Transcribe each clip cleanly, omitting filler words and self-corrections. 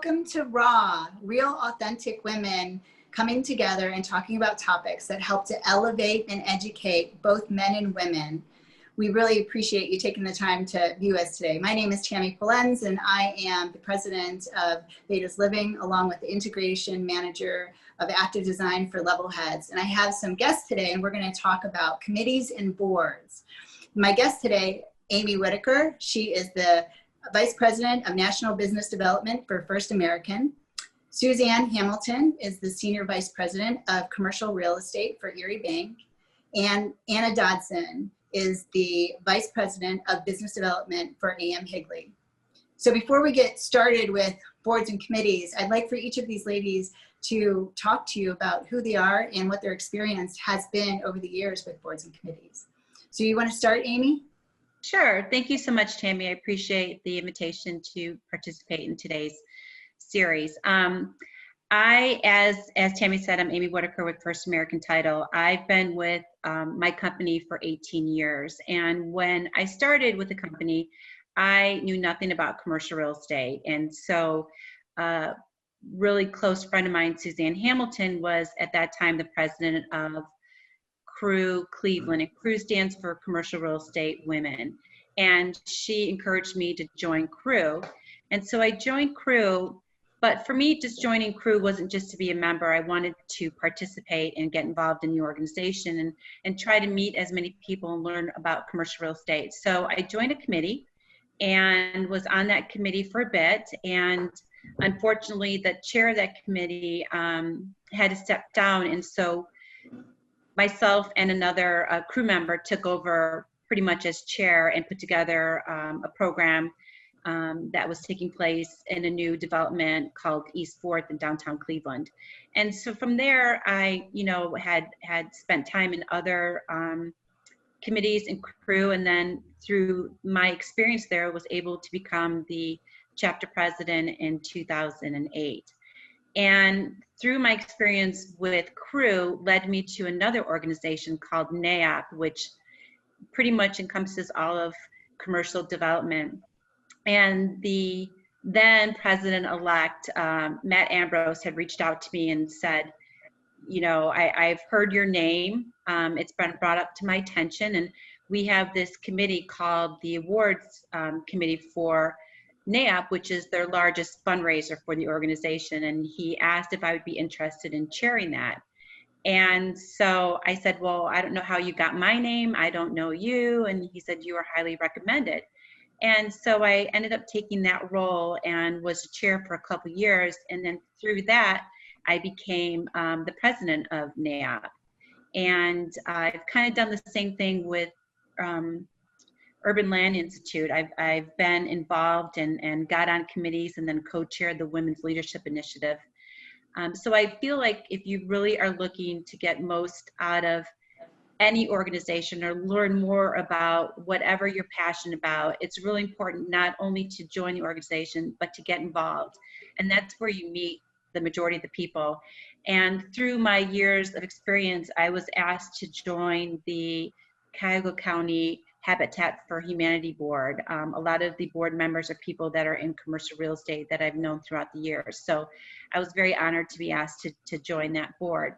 welcome to Raw, real authentic women coming together and talking about topics that help to elevate and educate both men and women. We really appreciate you taking the time to view us today. My name is Tabitha Polenz, and I am the president of Beda's Living, along with the integration manager of active design for Level Heads. And I have some guests today, and we're going to talk about committees and boards. My guest today, Amy Whitacre. She is the Vice President of National Business Development for First American. Suzanne Hamilton is the Senior Vice President of Commercial Real Estate for Erie Bank. And Anna Dodson is the Vice President of Business Development for amHigley. So before we get started with boards and committees, I'd like for each of these ladies to talk to you about who they are and what their experience has been over the years with boards and committees. So you want to start, Amy? Sure. Thank you so much, Tammy. I appreciate the invitation to participate in today's series. As Tammy said, I'm Amy Whitacre with First American Title. I've been with my company for 18 years. And when I started with the company, I knew nothing about commercial real estate. And so a really close friend of mine, Suzanne Hamilton, was at that time the president of CREW Cleveland, and CREW stands for Commercial Real Estate Women. And she encouraged me to join CREW. And so I joined CREW, but for me, just joining CREW wasn't just to be a member. I wanted to participate and get involved in the organization and try to meet as many people and learn about commercial real estate. So I joined a committee and was on that committee for a bit. And unfortunately, the chair of that committee had to step down. And so myself and another crew member took over pretty much as chair and put together a program that was taking place in a new development called East 4th in downtown Cleveland. And so from there, I, had spent time in other committees and CREW, and then through my experience there, was able to become the chapter president in 2008. And through my experience with CREW led me to another organization called NAIOP, which pretty much encompasses all of commercial development. And the then president-elect, Matt Ambrose, had reached out to me and said, I've heard your name. It's been brought up to my attention. And we have this committee called the Awards Committee for NAIOP, which is their largest fundraiser for the organization. And he asked if I would be interested in chairing that. And so I said, well, I don't know how you got my name. I don't know you. And he said, you are highly recommended. And so I ended up taking that role and was chair for a couple of years. And then through that, I became the president of NAIOP. And I've kind of done the same thing with Urban Land Institute. I've been involved and got on committees and then co-chaired the Women's Leadership Initiative. So I feel like if you really are looking to get most out of any organization or learn more about whatever you're passionate about, it's really important not only to join the organization, but to get involved. And that's where you meet the majority of the people. And through my years of experience, I was asked to join the Cuyahoga County Habitat for Humanity Board. A lot of the board members are people that are in commercial real estate that I've known throughout the years. So I was very honored to be asked to join that board.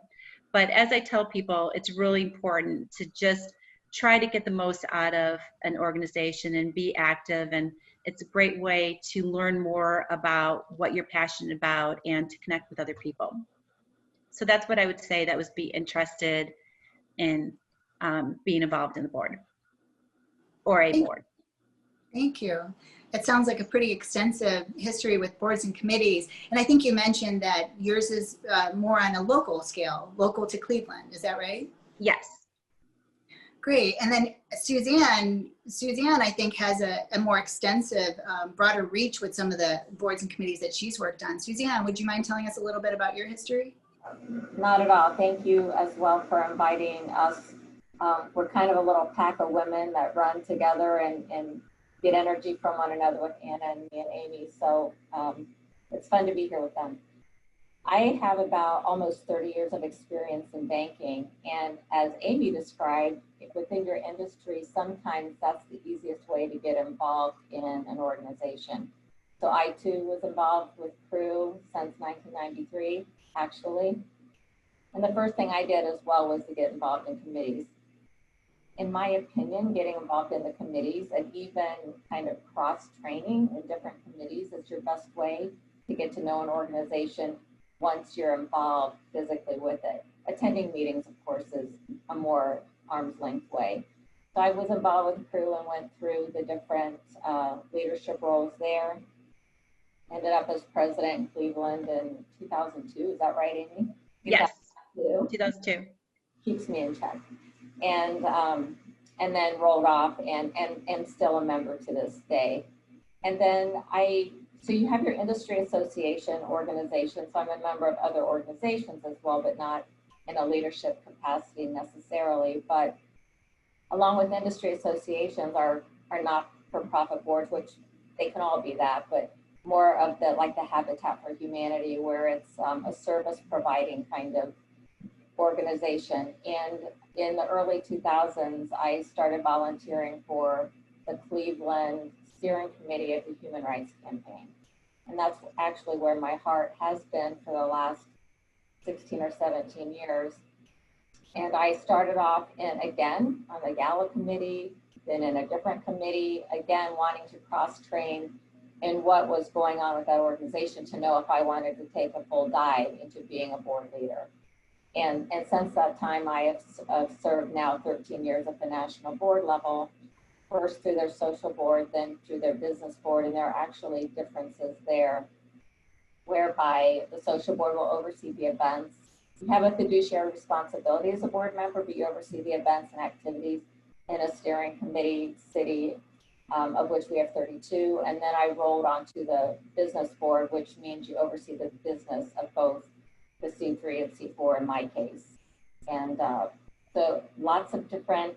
But as I tell people, it's really important to just try to get the most out of an organization and be active. And it's a great way to learn more about what you're passionate about and to connect with other people. So that's what I would say, that was be interested in being involved in the board. Or a board. Thank you. It sounds like a pretty extensive history with boards and committees. And I think you mentioned that yours is more on a local scale, local to Cleveland. Is that right? Yes. Great. And then Suzanne, I think, has a more extensive, broader reach with some of the boards and committees that she's worked on. Suzanne, would you mind telling us a little bit about your history? Not at all. Thank you as well for inviting us. We're kind of a little pack of women that run together and get energy from one another with Anna and me and Amy. So it's fun to be here with them. I have about almost 30 years of experience in banking. And as Amy described, within your industry, sometimes that's the easiest way to get involved in an organization. So I too was involved with Crew since 1993, actually. And the first thing I did as well was to get involved in committees. In my opinion, getting involved in the committees and even kind of cross-training in different committees is your best way to get to know an organization once you're involved physically with it. Attending meetings, of course, is a more arm's length way. So I was involved with Crew and went through the different leadership roles there. Ended up as president in Cleveland in 2002. Is that right, Amy? Yes, 2002. 2002. Keeps me in check. And then rolled off and still a member to this day. And then so you have your industry association organization. So I'm a member of other organizations as well, but not in a leadership capacity necessarily. But along with industry associations are not-for-profit boards, which they can all be that, but more of the like the Habitat for Humanity, where it's a service providing kind of organization. And in the early 2000s, I started volunteering for the Cleveland steering committee of the Human Rights Campaign. And that's actually where my heart has been for the last 16 or 17 years. And I started off on the Gala committee, then in a different committee, again, wanting to cross-train in what was going on with that organization to know if I wanted to take a full dive into being a board leader. And since that time, I have served now 13 years at the national board level, first through their social board, then through their business board. And there are actually differences there, whereby the social board will oversee the events. You have a fiduciary responsibility as a board member, but you oversee the events and activities in a steering committee city, of which we have 32. And then I rolled onto the business board, which means you oversee the business of both the C3 and C4 in my case. And so lots of different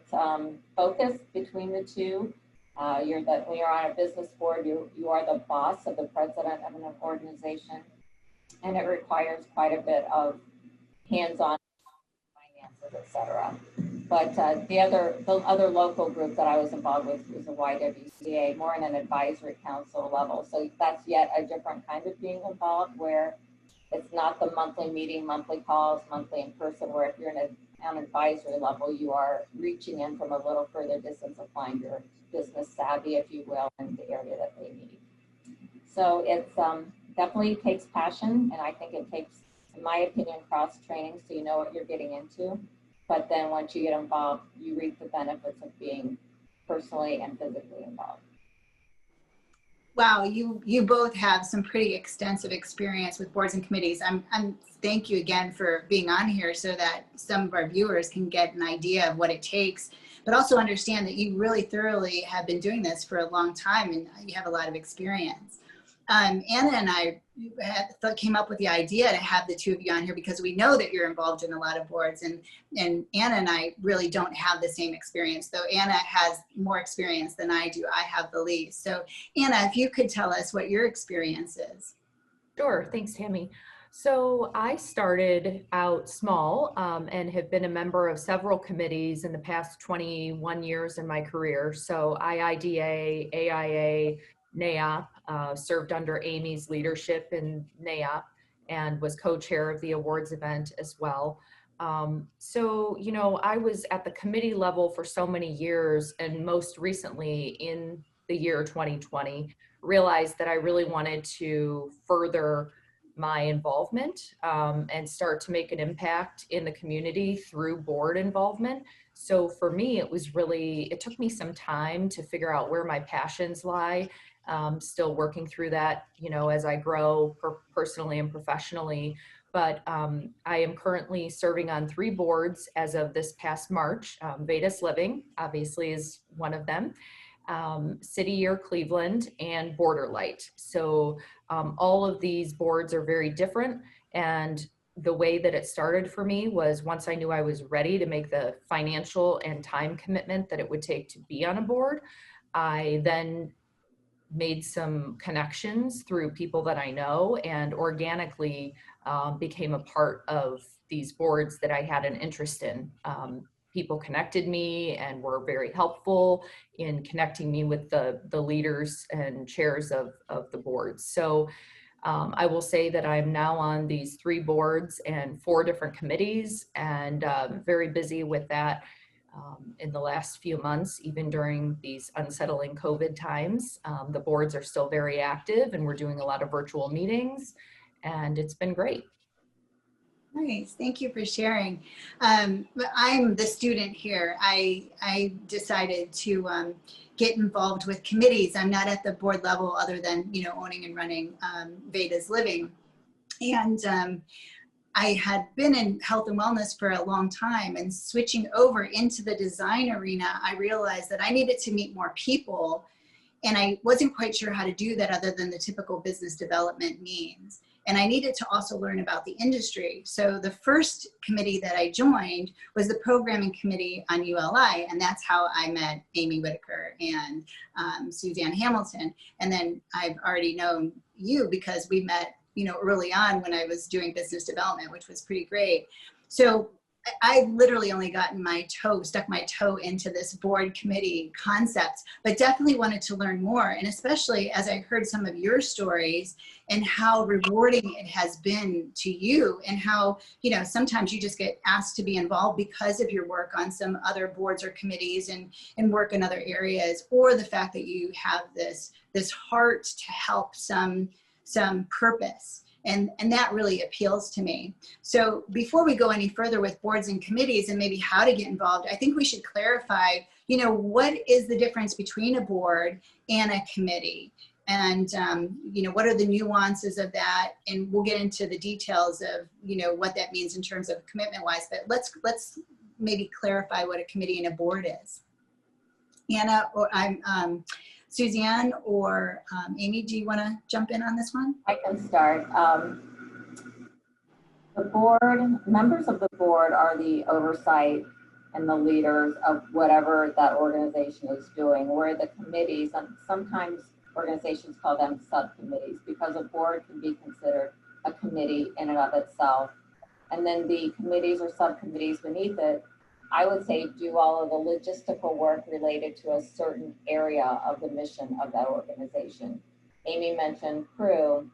focus between the two. When you're on a business board, you are the boss of the president of an organization, and it requires quite a bit of hands-on finances, et cetera. But the other local group that I was involved with was the YWCA, more in an advisory council level. So that's yet a different kind of being involved, where it's not the monthly meeting, monthly calls, monthly in person, where if you're in an advisory level, you are reaching in from a little further distance, applying your business savvy, if you will, in the area that they need. So it's definitely takes passion, and I think it takes, in my opinion, cross-training so you know what you're getting into. But then once you get involved, you reap the benefits of being personally and physically involved. Wow, you both have some pretty extensive experience with boards and committees. Thank you again for being on here so that some of our viewers can get an idea of what it takes, but also understand that you really thoroughly have been doing this for a long time and you have a lot of experience. Anna and I came up with the idea to have the two of you on here because we know that you're involved in a lot of boards, and Anna and I really don't have the same experience, though Anna has more experience than I do. I have the least. So Anna, if you could tell us what your experience is. Sure, thanks, Tammy. So I started out small and have been a member of several committees in the past 21 years in my career. So IIDA, AIA, NAIOP, served under Amy's leadership in NAIOP and was co-chair of the awards event as well. So, you know, I was at the committee level for so many years, and most recently in the year 2020, realized that I really wanted to further my involvement and start to make an impact in the community through board involvement. So for me, it took me some time to figure out where my passions lie. Still working through that, you know, as I grow personally and professionally. But I am currently serving on 3 boards as of this past March. Vedas Living, obviously, is one of them. City Year Cleveland, and Border Light. So all of these boards are very different. And the way that it started for me was once I knew I was ready to make the financial and time commitment that it would take to be on a board, I then made some connections through people that I know and organically became a part of these boards that I had an interest in. people connected me and were very helpful in connecting me with the leaders and chairs of the boards. So I will say that I'm now on these 3 boards and 4 different committees, and very busy with that in the last few months, even during these unsettling COVID times. The boards are still very active, and we're doing a lot of virtual meetings, and it's been great. Nice, thank you for sharing. But I'm the student here. I decided to get involved with committees. I'm not at the board level other than, you know, owning and running Veda's Living. And I had been in health and wellness for a long time, and switching over into the design arena, I realized that I needed to meet more people, and I wasn't quite sure how to do that other than the typical business development means. And I needed to also learn about the industry. So the first committee that I joined was the programming committee on ULI, and that's how I met Amy Whitacre and Suzanne Hamilton. And then I've already known you because we met, you know, early on when I was doing business development, which was pretty great. So I literally only gotten stuck my toe into this board committee concept, but definitely wanted to learn more. And especially as I heard some of your stories and how rewarding it has been to you, and how, you know, sometimes you just get asked to be involved because of your work on some other boards or committees and work in other areas, or the fact that you have this heart to help some purpose. And that really appeals to me. So before we go any further with boards and committees and maybe how to get involved, I think we should clarify, you know, what is the difference between a board and a committee? And, you know, what are the nuances of that? And we'll get into the details of, you know, what that means in terms of commitment wise, but let's maybe clarify what a committee and a board is. Anna, or Suzanne or Amy, do you want to jump in on this one? I can start. The board, members of the board are the oversight and the leaders of whatever that organization is doing, where the committees, and sometimes organizations call them subcommittees, because a board can be considered a committee in and of itself. And then the committees or subcommittees beneath it, I would say, do all of the logistical work related to a certain area of the mission of that organization. Amy mentioned CREW.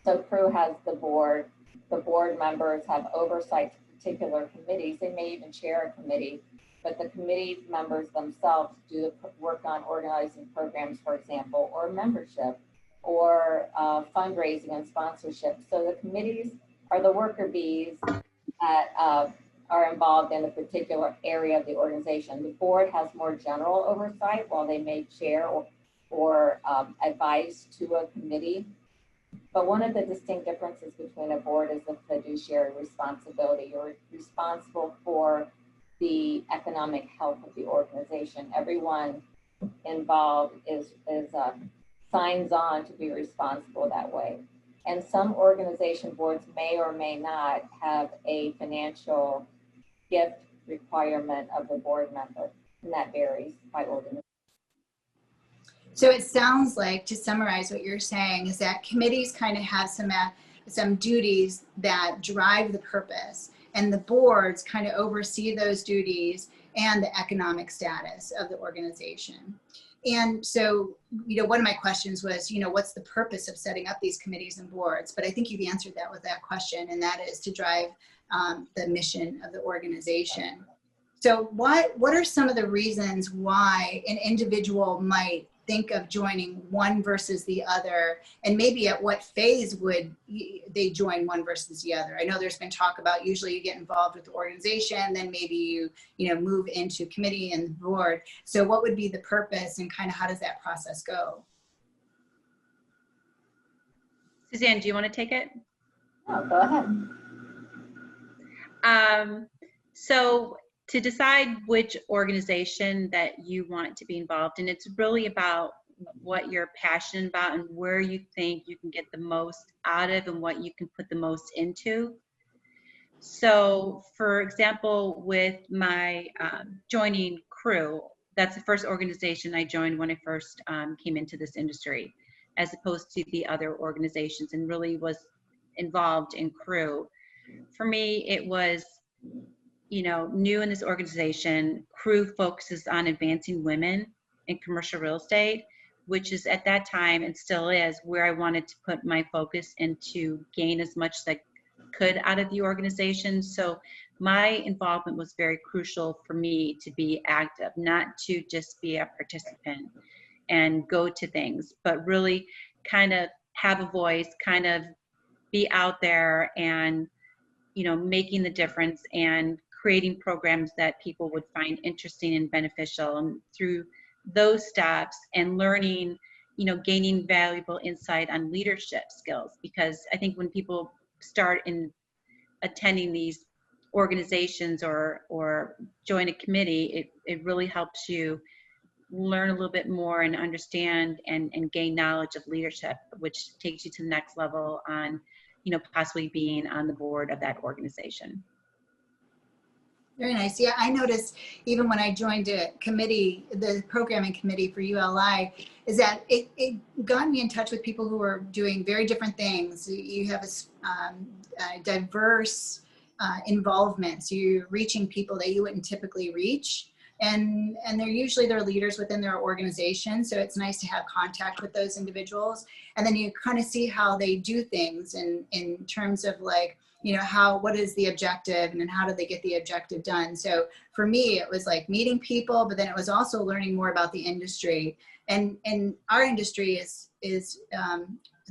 So CREW has the board members have oversight to particular committees. They may even chair a committee, but the committee members themselves do the work on organizing programs, for example, or membership, or fundraising and sponsorship. So the committees are the worker bees that are involved in a particular area of the organization. The board has more general oversight, while they may chair or advise to a committee. But one of the distinct differences between a board is the fiduciary responsibility. You're responsible for the economic health of the organization. Everyone involved is signs on to be responsible that way. And some organization boards may or may not have a financial gift requirement of the board member, and that varies by organization. So it sounds like, to summarize what you're saying, is that committees kind of have some duties that drive the purpose, and the boards kind of oversee those duties and the economic status of the organization. And so, you know, one of my questions was, you know, what's the purpose of setting up these committees and boards? But I think you've answered that with that question, and that is to drive the mission of the organization. So what are some of the reasons why an individual might think of joining one versus the other, and maybe at what phase would they join one versus the other? I know there's been talk about usually you get involved with the organization, then maybe you know, move into committee and board. So what would be the purpose, and kind of how does that process go? Suzanne, do you want to take it? Oh, go ahead. So to decide which organization that you want to be involved in, it's really about what you're passionate about and where you think you can get the most out of and what you can put the most into. So for example, with my joining CREW, that's the first organization I joined when I first came into this industry, as opposed to the other organizations, and really was involved in CREW. For me, it was new in this organization, Crew focuses on advancing women in commercial real estate, which is at that time and still is where I wanted to put my focus and to gain as much as I could out of the organization. So my involvement was very crucial for me to be active, not to just be a participant and go to things, but really kind of have a voice, kind of be out there and, making the difference and creating programs that people would find interesting and beneficial. And through those steps and learning, gaining valuable insight on leadership skills, because I think when people start in attending these organizations or join a committee, it really helps you learn a little bit more and understand and gain knowledge of leadership, which takes you to the next level on, possibly being on the board of that organization. Very nice. Yeah, I noticed even when I joined a committee, the programming committee for ULI, is that it got me in touch with people who are doing very different things. You have a diverse involvement. So you're reaching people that you wouldn't typically reach. And they're usually leaders within their organization. So it's nice to have contact with those individuals. And then you kind of see how they do things in terms of like, what is the objective and then how do they get the objective done? So for me, it was like meeting people, but then it was also learning more about the industry. And our industry is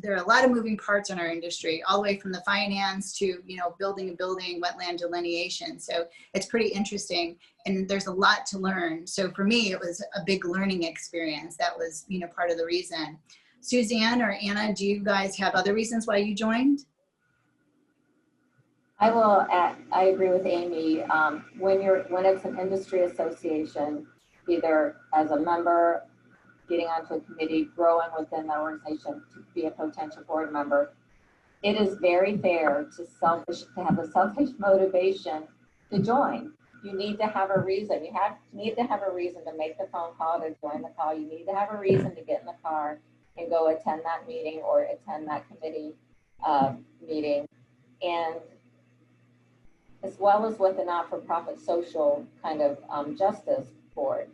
there are a lot of moving parts in our industry, all the way from the finance to, building a building, wetland delineation. So it's pretty interesting and there's a lot to learn. So for me, it was a big learning experience. That was, part of the reason. Suzanne or Anna, do you guys have other reasons why you joined? I agree with Amy. When it's an industry association, either as a member, getting onto a committee, growing within the organization to be a potential board member, it is very fair to have the selfish motivation to join. You need to have a reason. You need to have a reason to make the phone call, to join the call. You need to have a reason to get in the car and go attend that meeting or attend that committee meeting. And as well as with the not-for-profit social kind of justice board.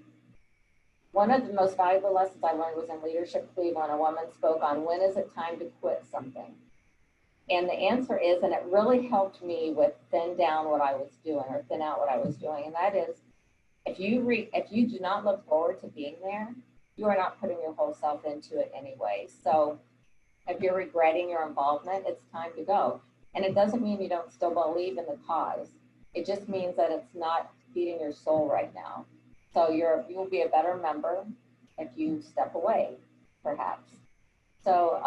One of the most valuable lessons I learned was in Leadership Cleveland. A woman spoke on when is it time to quit something? And the answer is, and it really helped me with thin out what I was doing, and that is, if you do not look forward to being there, you are not putting your whole self into it anyway. So if you're regretting your involvement, it's time to go. And it doesn't mean you don't still believe in the cause. It just means that it's not feeding your soul right now. So you'll be a better member if you step away, perhaps. So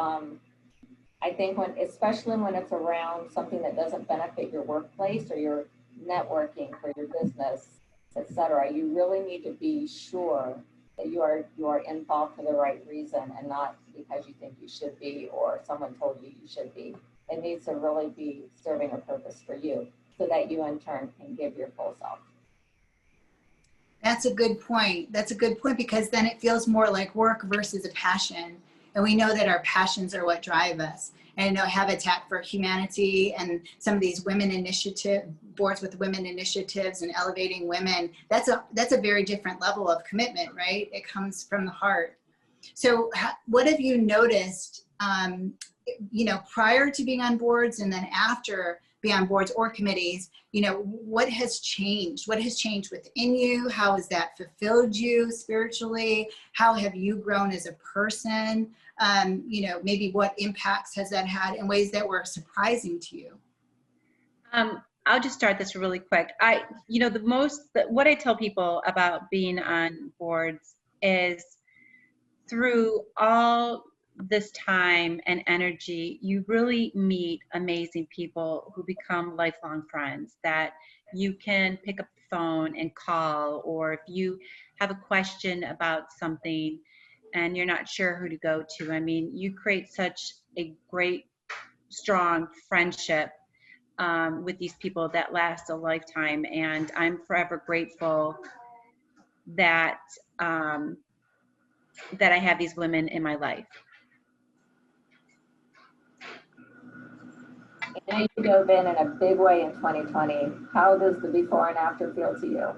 I think especially when it's around something that doesn't benefit your workplace or your networking for your business, etc., you really need to be sure that you are involved for the right reason and not because you think you should be or someone told you you should be. It needs to really be serving a purpose for you so that you in turn can give your full self. That's a good point. That's a good point, because then it feels more like work versus a passion. And we know that our passions are what drive us. And I know Habitat for Humanity and some of these boards with women initiatives and elevating women, that's a very different level of commitment, right? It comes from the heart. So what have you noticed, prior to being on boards and then after being on boards or committees, what has changed? What has changed within you? How has that fulfilled you spiritually? How have you grown as a person? Maybe what impacts has that had in ways that were surprising to you? I'll just start this really quick. What I tell people about being on boards is through all this time and energy, you really meet amazing people who become lifelong friends that you can pick up the phone and call, or if you have a question about something and you're not sure who to go to. I mean, you create such a great, strong friendship with these people that last a lifetime. And I'm forever grateful that that I have these women in my life. I know you dove in a big way in 2020. How does the before and after feel to you?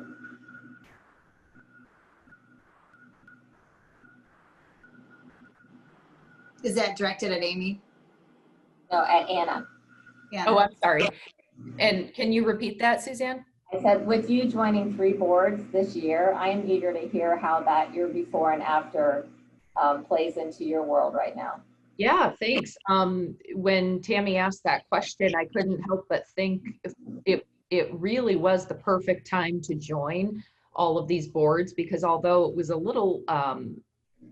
Is that directed at Amy? No, at Anna. Yeah. Oh, I'm sorry. And can you repeat that, Suzanne? I said, with you joining 3 boards this year, I am eager to hear how that your before and after plays into your world right now. Yeah, thanks. When Tammy asked that question, I couldn't help but think it really was the perfect time to join all of these boards, because although it was a little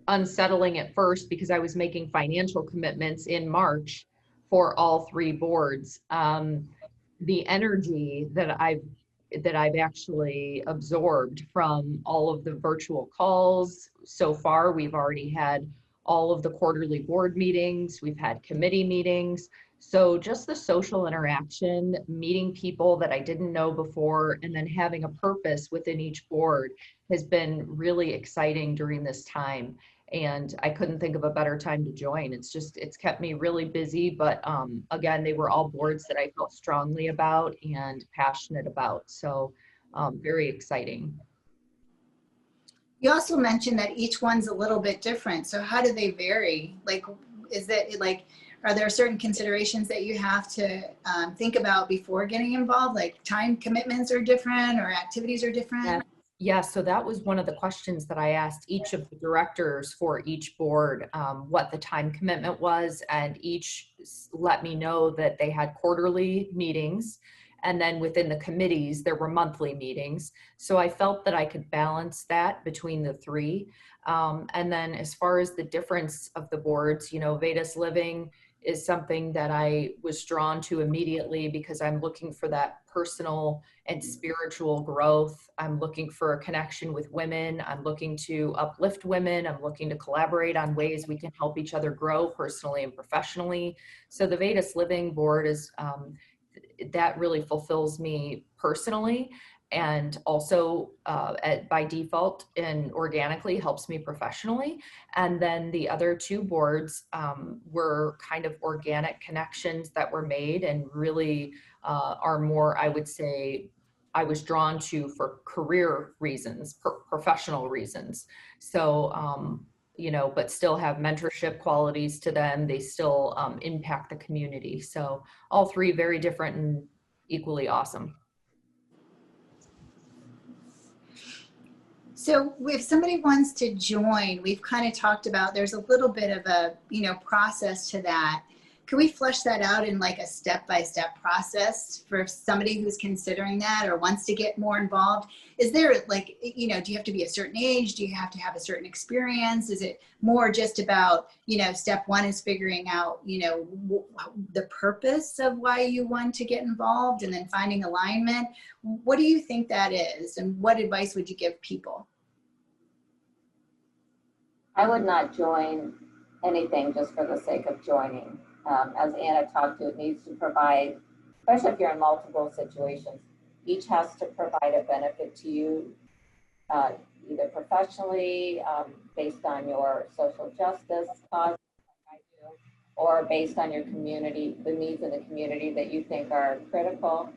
unsettling at first because I was making financial commitments in March for all 3 boards, the energy that I've actually absorbed from all of the virtual calls so far. We've already had all of the quarterly board meetings, we've had committee meetings. So just the social interaction, meeting people that I didn't know before, and then having a purpose within each board has been really exciting during this time. And I couldn't think of a better time to join. It's kept me really busy, but again, they were all boards that I felt strongly about and passionate about. So very exciting. You also mentioned that each one's a little bit different. So how do they vary? Like, are there certain considerations that you have to think about before getting involved? Like time commitments are different or activities are different? Yeah, so that was one of the questions that I asked each of the directors for each board, what the time commitment was, and each let me know that they had quarterly meetings, and then within the committees, there were monthly meetings. So I felt that I could balance that between the 3. And then as far as the difference of the boards, Vedas Living is something that I was drawn to immediately because I'm looking for that personal and spiritual growth. I'm looking for a connection with women. I'm looking to uplift women. I'm looking to collaborate on ways we can help each other grow personally and professionally. So the Vedas Living board is, that really fulfills me personally, and also by default and organically helps me professionally. And then the other 2 boards were kind of organic connections that were made, and really are more, I would say, I was drawn to for career reasons, professional reasons. So, but still have mentorship qualities to them. They still impact the community. So all 3 very different and equally awesome. So if somebody wants to join, we've kind of talked about, there's a little bit of a, process to that. Can we flesh that out in like a step-by-step process for somebody who's considering that or wants to get more involved? Is there do you have to be a certain age? Do you have to have a certain experience? Is it more just about, step 1 is figuring out, the purpose of why you want to get involved and then finding alignment? What do you think that is? And what advice would you give people? I would not join anything just for the sake of joining. As Anna talked to, it needs to provide, especially if you're in multiple situations, each has to provide a benefit to you, either professionally, based on your social justice cause, like I do, or based on your community, the needs of the community that you think are critical.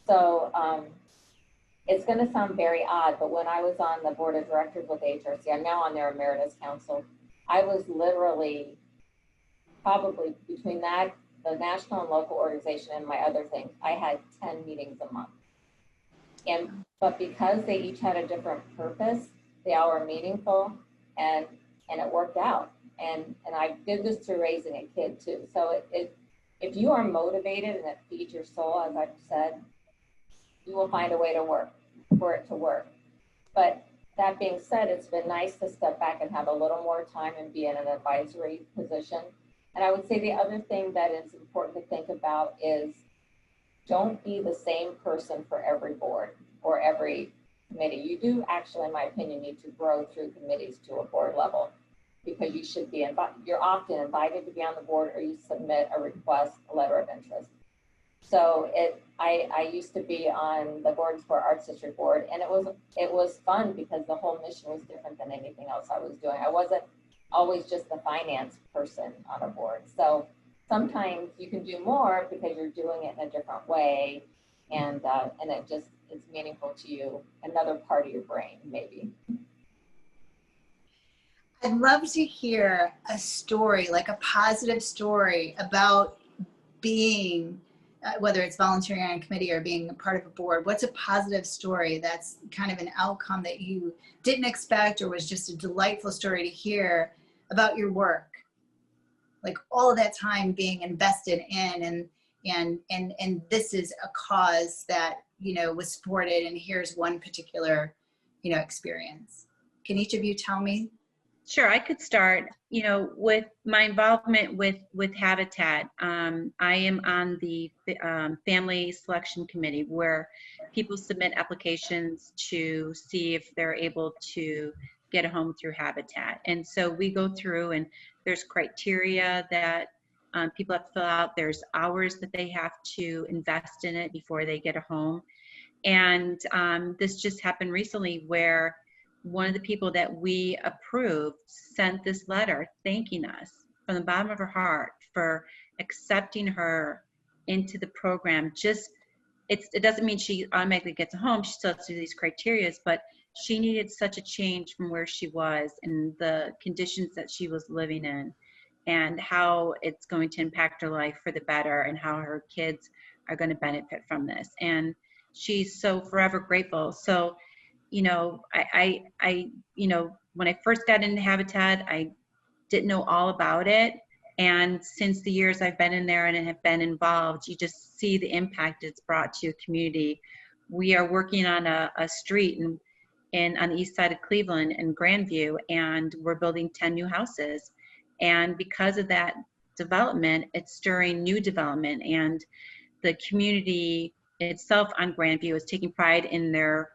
So it's going to sound very odd, but when I was on the board of directors with HRC, I'm now on their emeritus council, I was literally probably between that, the national and local organization and my other things, I had 10 meetings a month. But because they each had a different purpose, they all were meaningful, and it worked out. And I did this through raising a kid too. So if you are motivated and it feeds your soul, as I've said, you will find a way to work for it to work. But that being said, it's been nice to step back and have a little more time and be in an advisory position. And I would say the other thing that is important to think about is don't be the same person for every board or every committee. You do actually, in my opinion, need to grow through committees to a board level, because you should be you're often invited to be on the board, or you submit a request, a letter of interest. So I used to be on the boards for Arts District Board, and it was fun because the whole mission was different than anything else I was doing. I wasn't always just the finance person on a board. So sometimes you can do more because you're doing it in a different way, and it just is meaningful to you, another part of your brain, maybe. I'd love to hear a story, like a positive story about being, whether it's volunteering on a committee or being a part of a board. What's a positive story that's kind of an outcome that you didn't expect or was just a delightful story to hear about your work? Like all of that time being invested in, and this is a cause that, you know, was supported, and here's one particular, you know, experience. Can each of you tell me? Sure, I could start. You know, with my involvement with Habitat, I am on the family selection committee where people submit applications to see if they're able to get a home through Habitat. And so we go through, and there's criteria that people have to fill out. There's hours that they have to invest in it before they get a home. And this just happened recently where one of the people that we approved sent this letter thanking us from the bottom of her heart for accepting her into the program. Just it doesn't mean she automatically gets a home. She still has to do these criteria, but she needed such a change from where she was and the conditions that she was living in, and how it's going to impact her life for the better, and how her kids are going to benefit from this. And she's so forever grateful. So, you know, I you know, when I first got into Habitat, I didn't know all about it. And since the years I've been in there and have been involved, you just see the impact it's brought to your community. We are working on a street in on the east side of Cleveland in Grandview, and we're building 10 new houses. And because of that development, it's stirring new development, and the community itself on Grandview is taking pride in their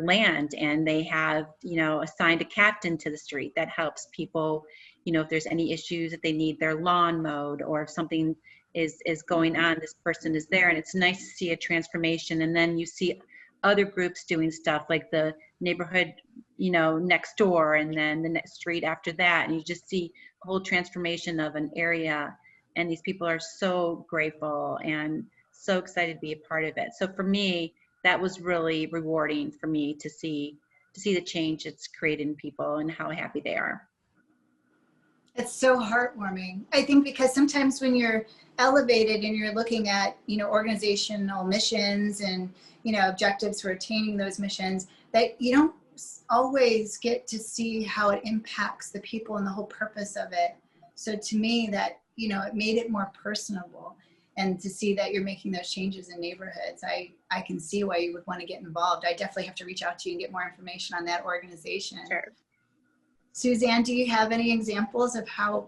land, and they have, you know, assigned a captain to the street that helps people, you know, if there's any issues, if they need their lawn mowed, or if something is going on, this person is there. And it's nice to see a transformation. And then you see other groups doing stuff like the neighborhood, you know, next door, and then the next street after that, and you just see a whole transformation of an area. And these people are so grateful and so excited to be a part of it. So for me, that was really rewarding for me to see the change it's created in people and how happy they are. It's so heartwarming. I think because sometimes when you're elevated and you're looking at, you know, organizational missions and, you know, objectives for attaining those missions, that you don't always get to see how it impacts the people and the whole purpose of it. So to me, that, you know, it made it more personable. And to see that you're making those changes in neighborhoods, I can see why you would want to get involved. I definitely have to reach out to you and get more information on that organization. Sure. Suzanne, do you have any examples of how,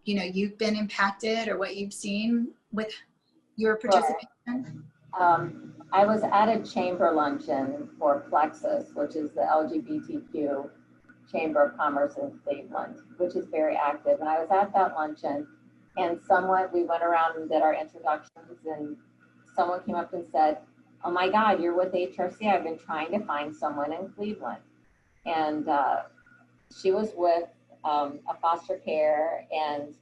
you know, you've been impacted or what you've seen with your participation? I was at a chamber luncheon for Plexus, which is the LGBTQ Chamber of Commerce in Cleveland, which is very active. And I was at that luncheon, and we went around and did our introductions, and someone came up and said, "Oh my God, you're with HRC. I've been trying to find someone in Cleveland." And she was with a foster care and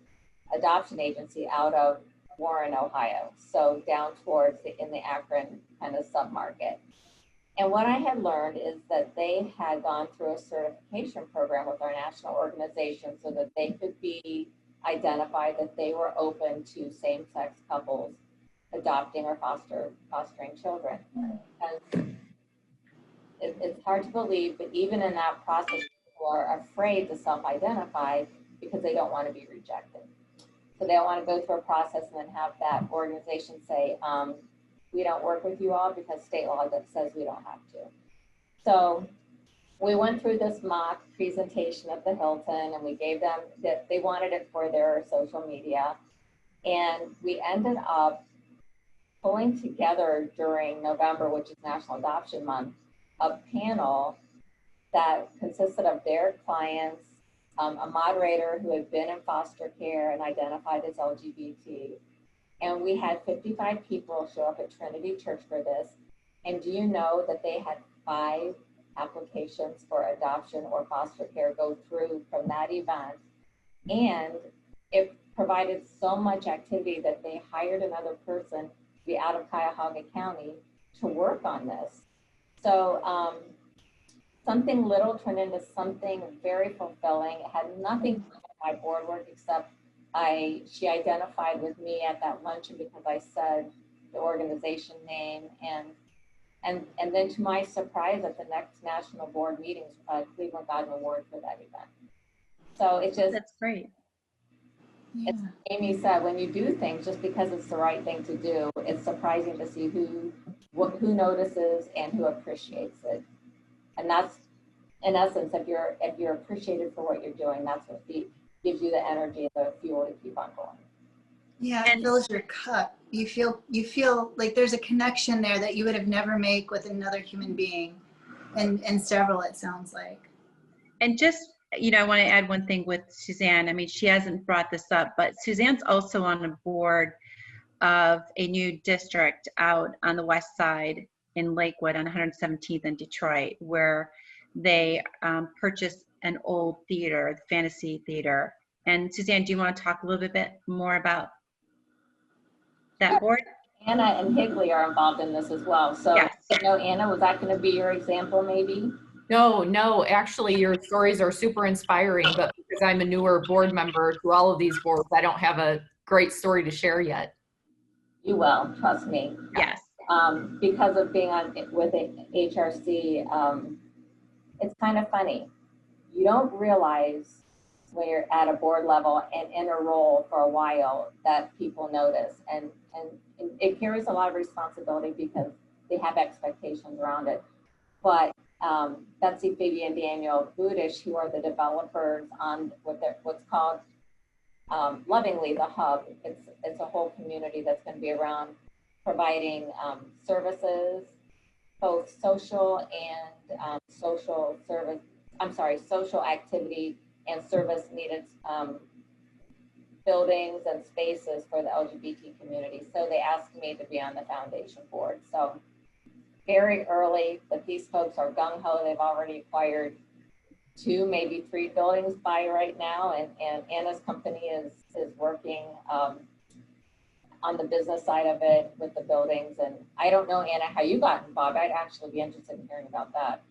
adoption agency out of Warren, Ohio. So down towards in the Akron kind of submarket. And what I had learned is that they had gone through a certification program with our national organization so that they could be identified that they were open to same-sex couples adopting or fostering children. And it's hard to believe, but even in that process, people are afraid to self-identify because they don't want to be rejected. So they don't want to go through a process and then have that organization say, we don't work with you all because state law that says we don't have to. So we went through this mock presentation at the Hilton, and we gave them that they wanted it for their social media. And we ended up pulling together during November, which is National Adoption Month, a panel that consisted of their clients, a moderator who had been in foster care and identified as LGBT. And we had 55 people show up at Trinity Church for this. And do you know that they had 5 applications for adoption or foster care go through from that event? And it provided so much activity that they hired another person to be out of Cuyahoga County to work on this. So something little turned into something very fulfilling. It had nothing to do with my board work except she identified with me at that luncheon because I said the organization name, and then to my surprise at the next national board meetings, Cleveland got an award for that event. So it's just, That's great. Yeah. it's, Amy said, when you do things just because it's the right thing to do, it's surprising to see who notices and who appreciates it. And that's, in essence, if you're appreciated for what you're doing, that's what gives you the energy and the fuel to keep on going. Yeah, it fills your cup. You feel like there's a connection there that you would have never make with another human being, and several, it sounds like. And just, I want to add one thing with Suzanne. I mean, she hasn't brought this up, but Suzanne's also on the board of a new district out on the west side in Lakewood on 117th in Detroit, where they purchased an old theater, the Fantasy Theater. And Suzanne, do you want to talk a little bit more about that board? Anna and Higley are involved in this as well. So, yes. Anna, was that going to be your example maybe? No, actually your stories are super inspiring, but because I'm a newer board member to all of these boards, I don't have a great story to share yet. You will, trust me. Yes. Because of being with HRC, it's kind of funny. You don't realize when you're at a board level and in a role for a while that people notice, and it carries a lot of responsibility because they have expectations around it. But Betsy, Figgy, and Daniel Budish, who are the developers on what's called lovingly the hub. It's a whole community that's going to be around providing services, both social and social activity and service needed buildings and spaces for the LGBT community. So they asked me to be on the foundation board. So very early, but these folks are gung-ho. They've already acquired 2, maybe 3 buildings by right now, and Anna's company is working on the business side of it with the buildings. And I don't know, Anna, how you got involved. I'd actually be interested in hearing about that.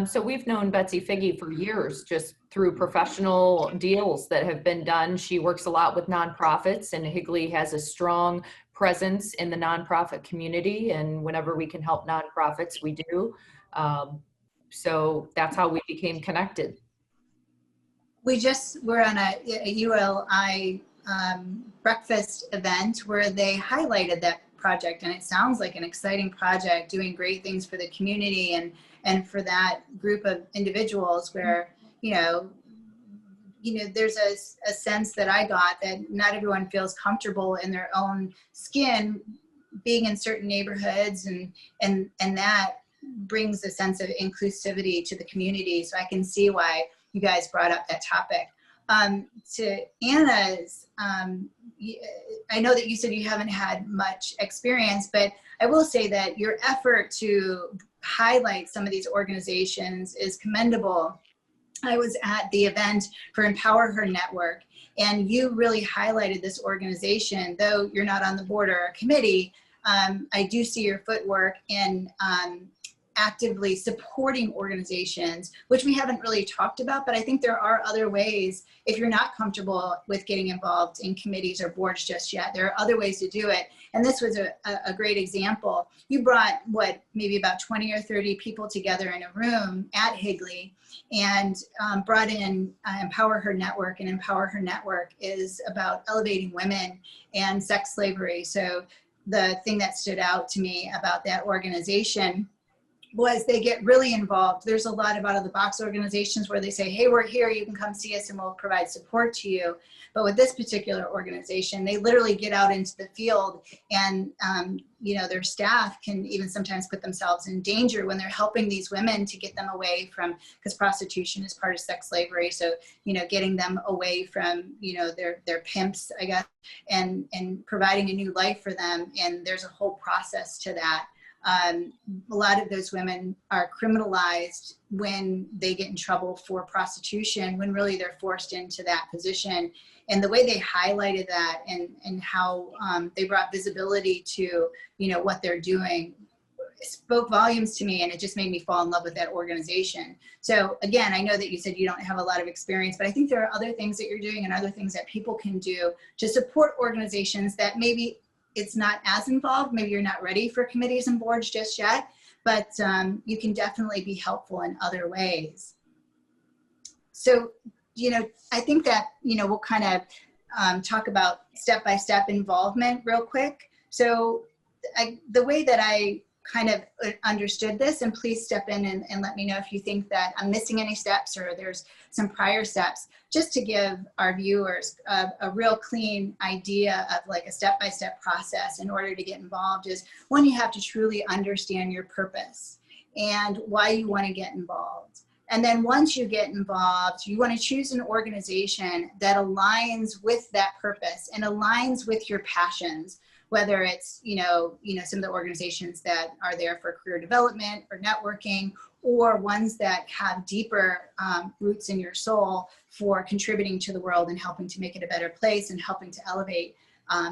So we've known Betsy Figgy for years, just through professional deals that have been done. She works a lot with nonprofits, and Higley has a strong presence in the nonprofit community. And whenever we can help nonprofits, we do. So that's how we became connected. We're on a ULI breakfast event where they highlighted that project, and it sounds like an exciting project, doing great things for the community and for that group of individuals where, there's a sense that I got that not everyone feels comfortable in their own skin being in certain neighborhoods, and that brings a sense of inclusivity to the community. So I can see why you guys brought up that topic. To Anna's, I know that you said you haven't had much experience, but I will say that your effort to highlight some of these organizations is commendable. I was at the event for Empower Her Network, and you really highlighted this organization. Though you're not on the board or a committee, I do see your footwork in actively supporting organizations, which we haven't really talked about, but I think there are other ways. If you're not comfortable with getting involved in committees or boards just yet, there are other ways to do it. And this was a great example. You brought maybe about 20 or 30 people together in a room at Higley and brought in Empower Her Network, and Empower Her Network is about elevating women and sex slavery. So the thing that stood out to me about that organization was they get really involved. There's a lot of out-of-the-box organizations where they say, hey, we're here, you can come see us and we'll provide support to you. But with this particular organization, they literally get out into the field, and their staff can even sometimes put themselves in danger when they're helping these women to get them away from, because prostitution is part of sex slavery. So, getting them away from, their pimps, I guess, and providing a new life for them. And there's a whole process to that. A lot of those women are criminalized when they get in trouble for prostitution, when really they're forced into that position. And the way they highlighted that and how they brought visibility to, you know, what they're doing spoke volumes to me, and it just made me fall in love with that organization. So again, I know that you said you don't have a lot of experience, but I think there are other things that you're doing and other things that people can do to support organizations that maybe it's not as involved, maybe you're not ready for committees and boards just yet, but you can definitely be helpful in other ways. So, you know, I think that, you know, we'll kind of talk about step-by-step involvement real quick. So the way that I kind of understood this, and please step in and let me know if you think that I'm missing any steps or there's some prior steps, just to give our viewers a real clean idea of like a step-by-step process in order to get involved is, one, you have to truly understand your purpose and why you want to get involved. And then once you get involved, you want to choose an organization that aligns with that purpose and aligns with your passions, whether it's, you know, some of the organizations that are there for career development or networking, or ones that have deeper roots in your soul for contributing to the world and helping to make it a better place and helping to elevate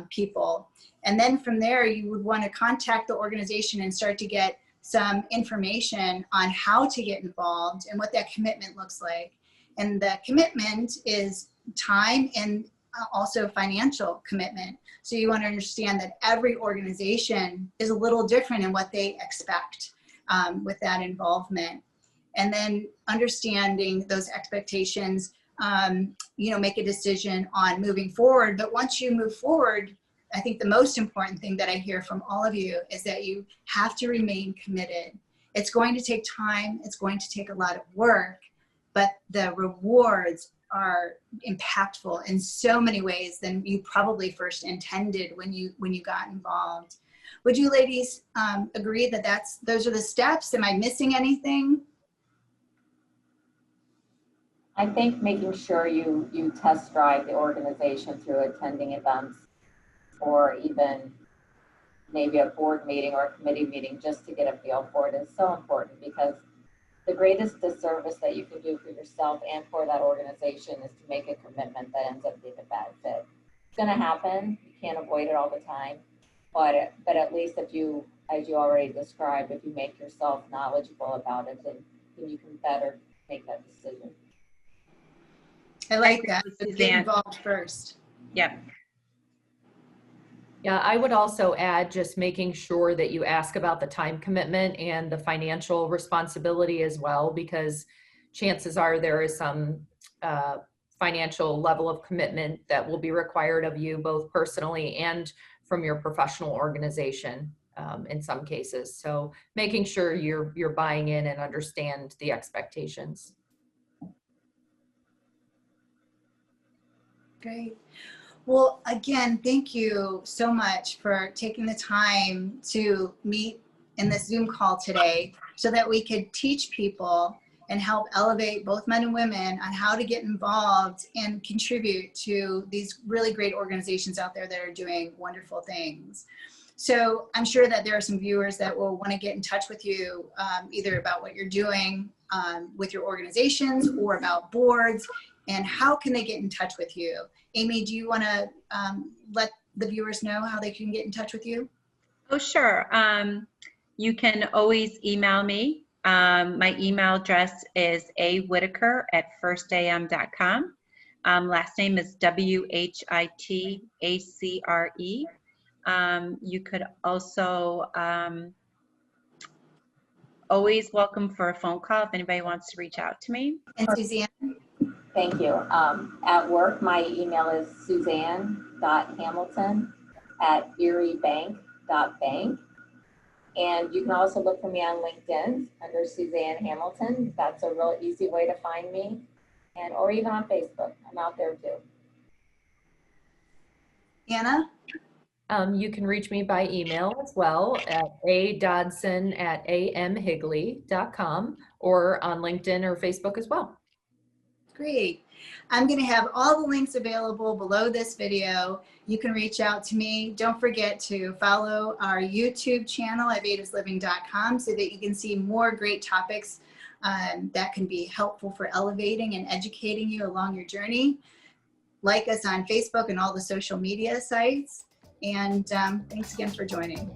people. And then from there, you would want to contact the organization and start to get some information on how to get involved and what that commitment looks like. And the commitment is time and also financial commitment. So you want to understand that every organization is a little different in what they expect with that involvement. And then understanding those expectations, you know, make a decision on moving forward. But once you move forward, I think the most important thing that I hear from all of you is that you have to remain committed. It's going to take time. It's going to take a lot of work, but the rewards are impactful in so many ways than you probably first intended when you got involved. Would you ladies agree that those are the steps? Am I missing anything? I think making sure you test drive the organization through attending events, or even maybe a board meeting or a committee meeting, just to get a feel for it is so important, because the greatest disservice that you can do for yourself and for that organization is to make a commitment that ends up being a bad fit. It's going to happen. You can't avoid it all the time, but at least if you, as you already described, if you make yourself knowledgeable about it, then you can better make that decision. I like that. Suzanne. Get involved first. Yep. Yeah, I would also add just making sure that you ask about the time commitment and the financial responsibility as well, because chances are there is some financial level of commitment that will be required of you both personally and from your professional organization in some cases. So making sure you're buying in and understand the expectations. Great. Well, again, thank you so much for taking the time to meet in this Zoom call today so that we could teach people and help elevate both men and women on how to get involved and contribute to these really great organizations out there that are doing wonderful things. So I'm sure that there are some viewers that will want to get in touch with you either about what you're doing with your organizations or about boards, and how can they get in touch with you? Amy, do you want to let the viewers know how they can get in touch with you? Oh, sure. You can always email me. My email address is awhitacre@firstam.com. Last name is WHITACRE. You could also always welcome for a phone call if anybody wants to reach out to me. And Suzanne? Thank you. At work, my email is suzanne.hamilton@eriebank.bank. And you can also look for me on LinkedIn under Suzanne Hamilton. That's a real easy way to find me. Or even on Facebook. I'm out there too. Anna? You can reach me by email as well at adodson@amhigley.com or on LinkedIn or Facebook as well. Great. I'm going to have all the links available below this video. You can reach out to me. Don't forget to follow our YouTube channel at vedasliving.com so that you can see more great topics that can be helpful for elevating and educating you along your journey. Like us on Facebook and all the social media sites. And thanks again for joining.